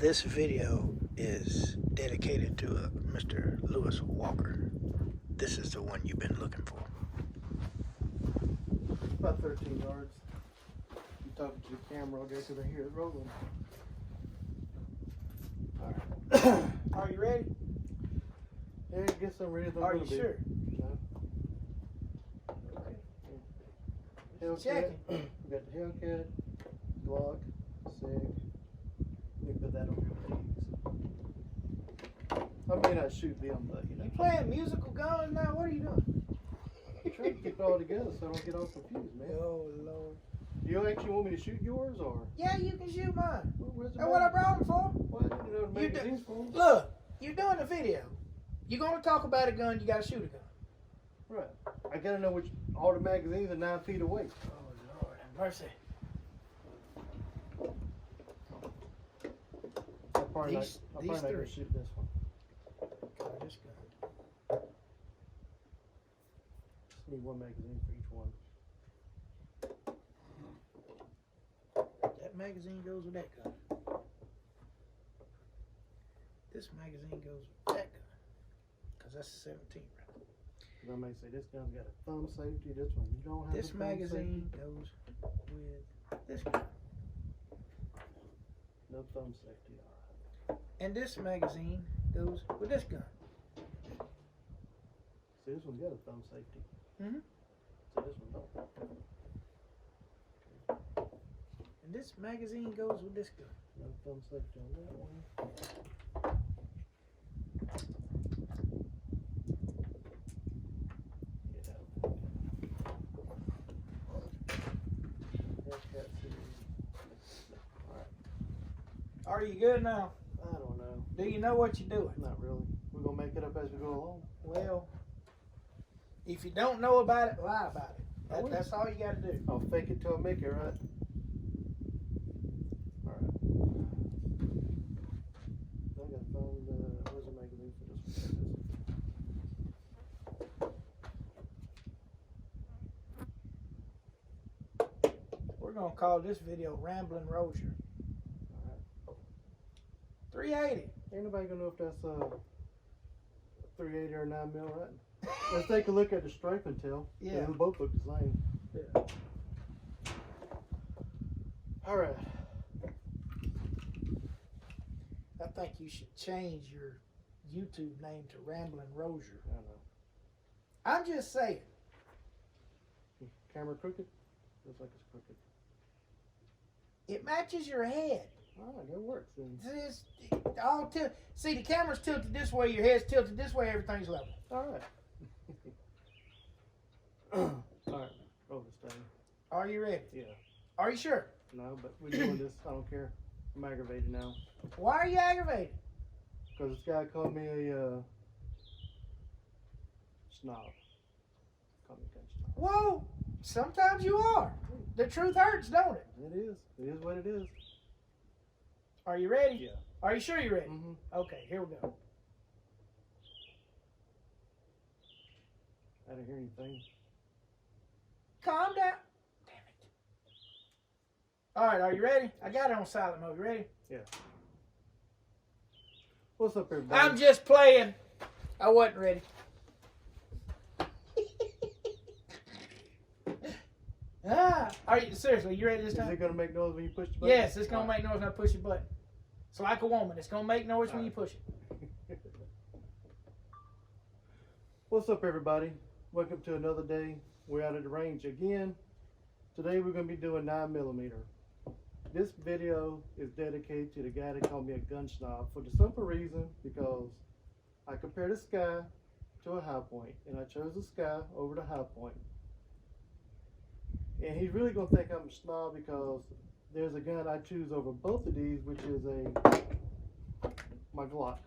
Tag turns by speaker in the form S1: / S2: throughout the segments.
S1: This video is dedicated to Mr. Lewis Walker. This is the one you've been looking for.
S2: About 13 yards. I'm talking to the camera all day because I hear it rolling.
S1: Alright. Are you ready?
S2: Yeah, I guess I'm ready.
S1: Are you sure?
S2: No.
S1: Okay.
S2: Hellcat. We got the Hellcat, Glock, SIG. We put that over your legs. I may not shoot them, but you know.
S1: You playing musical guns now? What are you doing?
S2: I'm trying to keep it all together so I don't get all confused, man.
S1: Oh Lord.
S2: Do you actually want me to shoot yours or?
S1: Yeah, you can shoot mine.
S2: Where's the
S1: That's what I brought them for.
S2: Well, I didn't know the magazines for them.
S1: Look, you're doing a video. You're gonna talk about a gun, you gotta shoot a gun.
S2: Right. I gotta know which all the magazines are 9 feet away.
S1: Oh Lord have mercy.
S2: I'll probably
S1: These
S2: not gonna
S1: three.
S2: shoot this one.
S1: God, this gun.
S2: Just need one magazine for each one.
S1: That magazine goes with that gun. This magazine goes with that gun. Cause that's a 17 round.
S2: I may say this gun's got a thumb safety. This one you don't have.
S1: This
S2: a thumb
S1: magazine
S2: safety.
S1: goes with this gun.
S2: No thumb safety. All right.
S1: And this magazine goes with this gun.
S2: See, this one's got a thumb safety.
S1: Mm-hmm.
S2: So this one don't.
S1: And this magazine goes with this gun.
S2: No thumb safety on that one.
S1: Are you good now?
S2: I don't know.
S1: Do you know what you're doing?
S2: Not really. We're gonna make it up as we go along.
S1: Well, if you don't know about it, lie about it. That's all you got to do.
S2: I'll fake it till I make it, right? Alright. I gotta find, where's the magazine for this one?
S1: We're going to call this video Ramblin' Rozier.
S2: Alright.
S1: 380.
S2: Ain't nobody gonna know if that's a 380 or 9mm, right? Let's take a look at the stripe and tell.
S1: Yeah.
S2: They both look the same.
S1: Yeah.
S2: Alright.
S1: I think you should change your YouTube name to Ramblin' Rozier.
S2: I don't know.
S1: I'm just saying.
S2: Camera crooked? Looks like it's crooked.
S1: It matches your head.
S2: Alright, that works then.
S1: It's all see, the camera's tilted this way, your head's tilted this way, everything's level.
S2: Alright. Alright, roll this thing.
S1: Are you ready?
S2: Yeah.
S1: Are you sure?
S2: No, but we're doing this. I don't care. I'm aggravated now.
S1: Why are you aggravated?
S2: Because this guy called me a snob. Called me a gun snob.
S1: Whoa, sometimes you are. The truth hurts, don't it?
S2: It is. It is what it is.
S1: Are you ready?
S2: Yeah.
S1: Are you sure you're ready?
S2: Mm-hmm.
S1: Okay, here we go.
S2: I didn't hear anything.
S1: Calm down. Damn it. All right, are you ready? I got it on silent mode. You ready?
S2: Yeah. What's up, everybody?
S1: I'm just playing. I wasn't ready. Are you seriously? You ready this time?
S2: Is it gonna make noise when you push the button?
S1: Yes, it's gonna make noise when I push the button. It's like a woman. It's gonna make noise when you push it.
S2: What's up, everybody? Welcome to another day. We're out at the range again. Today we're gonna be doing 9mm. This video is dedicated to the guy that called me a gun snob for the simple reason because I compared the Sky to a high point, and I chose the Sky over the high point. And he's really gonna think I'm a snob because there's a gun I choose over both of these, which is my Glock.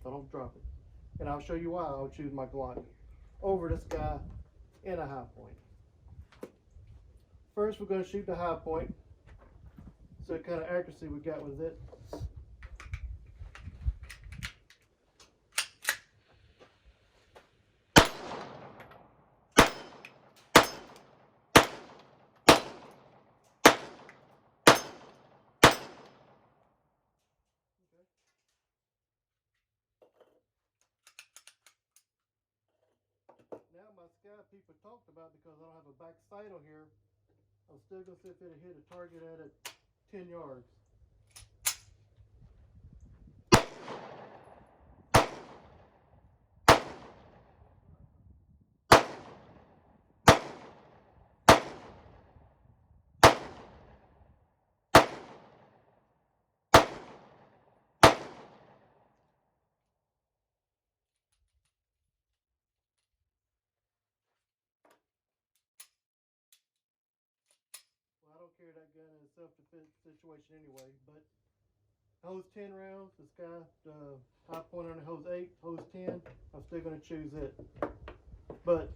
S2: So don't drop it. And I'll show you why I'll choose my Glock over the Sky and a high point. First, we're gonna shoot the high point. So what kind of accuracy we got with it. sky people talked about, because I don't have a back sight on here, I'm still gonna see if it'll hit a target at 10 yards. Well, I don't carry that gun in a self-defense situation anyway, but hose 10 rounds, this guy, high point on the hose 8, hose 10, I'm still going to choose it. But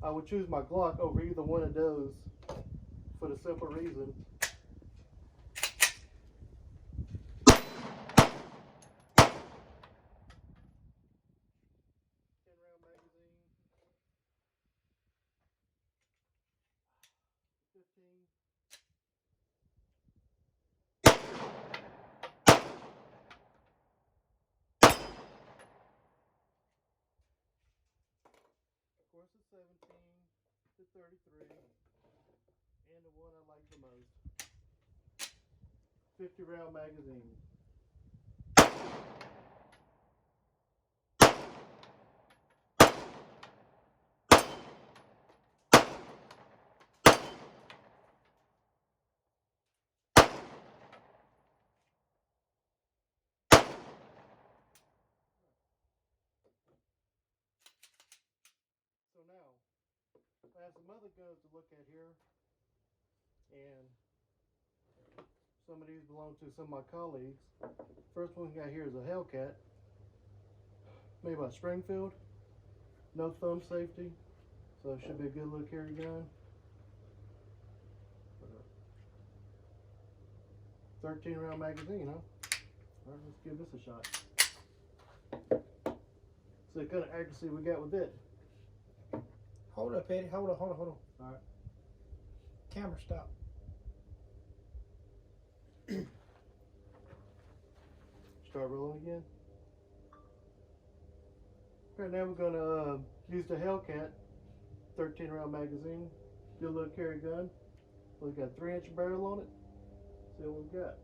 S2: I would choose my Glock over either one of those for the simple reason. 10-round magazine, 15. Of course, the 17, the 33, and the one I like the most, 50-round magazine. So now, I have some other guns to look at here, and some of these belong to some of my colleagues. First one we got here is a Hellcat, made by Springfield. No thumb safety, so it should be a good little carry gun. 13-round magazine, huh? Alright, let's give this a shot. See what kind of accuracy we got with it.
S1: Hold up, Eddie. Hold on.
S2: Alright.
S1: Camera stop.
S2: Start rolling again. Right now we're gonna use the Hellcat 13-round magazine. Do a little carry gun. We got a 3-inch barrel on it. See what we've got.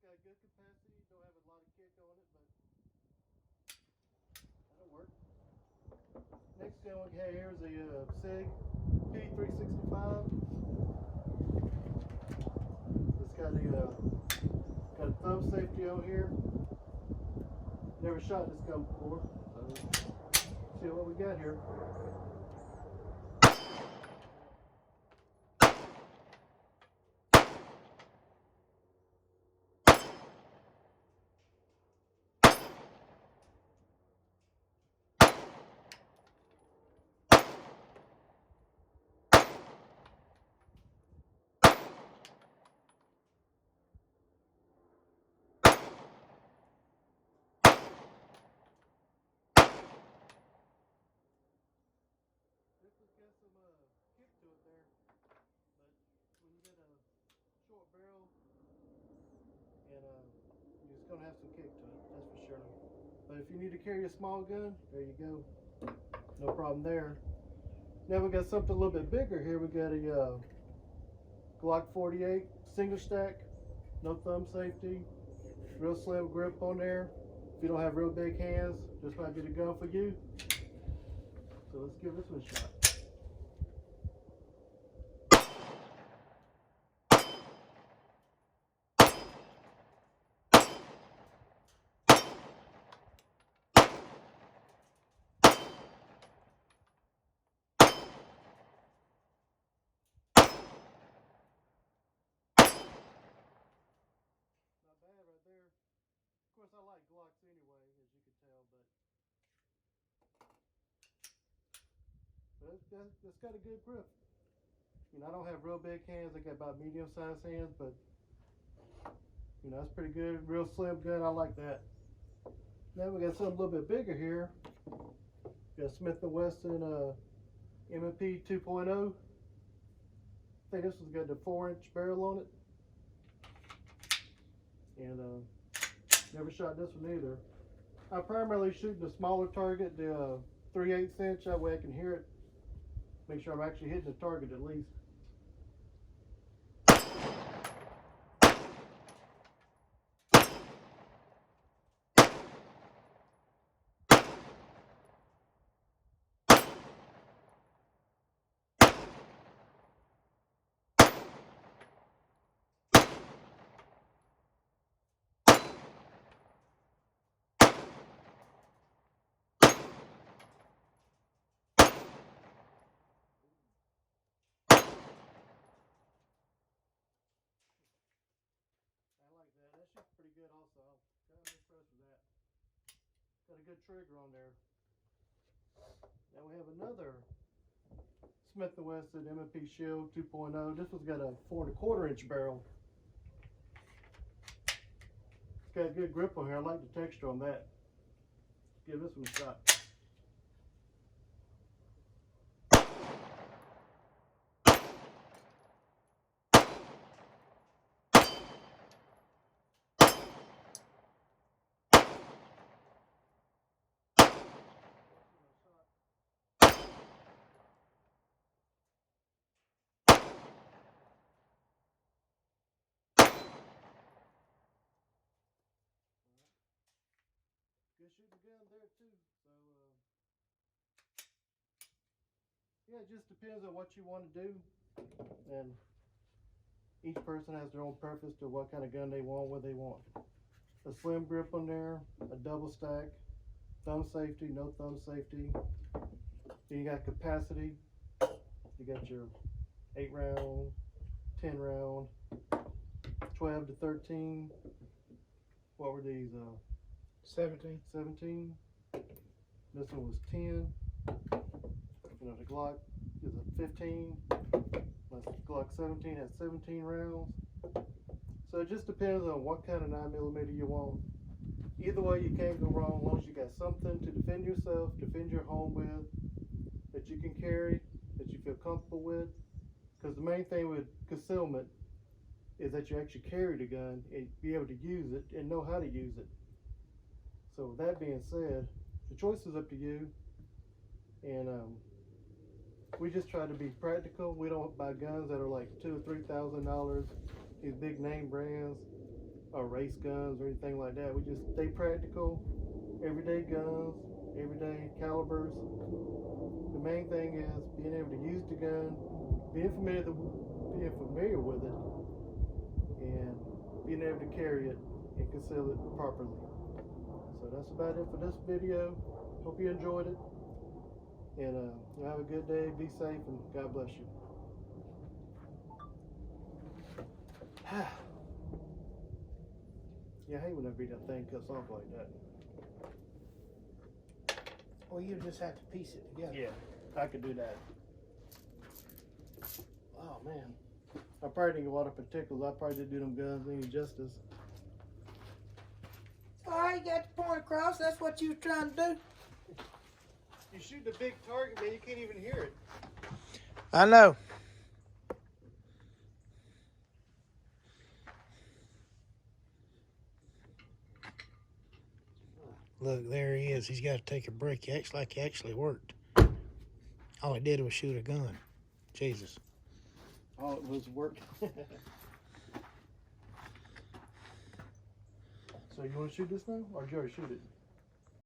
S2: Got good capacity, don't have a lot of kick on it, but that'll work. Next gun we have here is a SIG P365. It's got a thumb safety on here. Never shot this gun before, so see what we got here. This has got some kick to it there, but when you get a short barrel, and you're just gonna have some kick to it, that's for sure. But if you need to carry a small gun, there you go, no problem there. Now we got something a little bit bigger here. We got a Glock 48 single stack, no thumb safety, real slim grip on there. If you don't have real big hands, this might be the gun for you. So let's give this one a shot. Not bad right there. Of course, I like Glocks anyway, as you can tell, but it's got a good grip. You know, I don't have real big hands. I got about medium-sized hands, but you know, that's pretty good. Real slim gun. I like that. Now we got something a little bit bigger here. Got Smith & Wesson M&P 2.0. I think this one's got the 4-inch barrel on it. And never shot this one either. I'm primarily shooting the smaller target, the 3/8 inch. That way I can hear it. Make sure I'm actually hitting the target at least. That shoots pretty good also. I'm kind of impressed with that. Got a good trigger on there. Now we have another Smith & Wesson M&P Shield 2.0. This one's got a 4 1/4 inch barrel. It's got a good grip on here. I like the texture on that. Give this one a shot. Good shooting gun there too. So yeah, it just depends on what you want to do, and each person has their own preference to what kind of gun they want, what they want. A slim grip on there, a double stack, thumb safety, no thumb safety. Then you got capacity. You got your 8 round, 10 round, 12 to 13. What were these?
S1: 17.
S2: 17. This one was 10. You know, the Glock is a 15. The Glock 17 has 17 rounds. So it just depends on what kind of 9mm you want. Either way, you can't go wrong as long as you got something to defend yourself, defend your home with, that you can carry, that you feel comfortable with. Because the main thing with concealment is that you actually carry the gun and be able to use it and know how to use it. So with that being said, the choice is up to you. And we just try to be practical. We don't buy guns that are like $2,000 or $3,000, these big name brands or race guns or anything like that. We just stay practical, everyday guns, everyday calibers. The main thing is being able to use the gun, being familiar with it, and being able to carry it and conceal it properly. So that's about it for this video. Hope you enjoyed it. And you have a good day, be safe, and God bless you. Yeah, I hate when that thing cuts off like that.
S1: Well, you just have to piece it together.
S2: Yeah, I could do that. Oh man, I probably didn't get a lot of particulars. I probably didn't do them guns any justice.
S1: All right, you got the point across. That's what you were trying to do.
S2: You shoot a big target, man, you can't even hear it.
S1: I know. Look, there he is. He's got to take a break. He acts like he actually worked. All he did was shoot a gun. Jesus.
S2: All it was work. So you want to shoot this now, or did you already shoot it?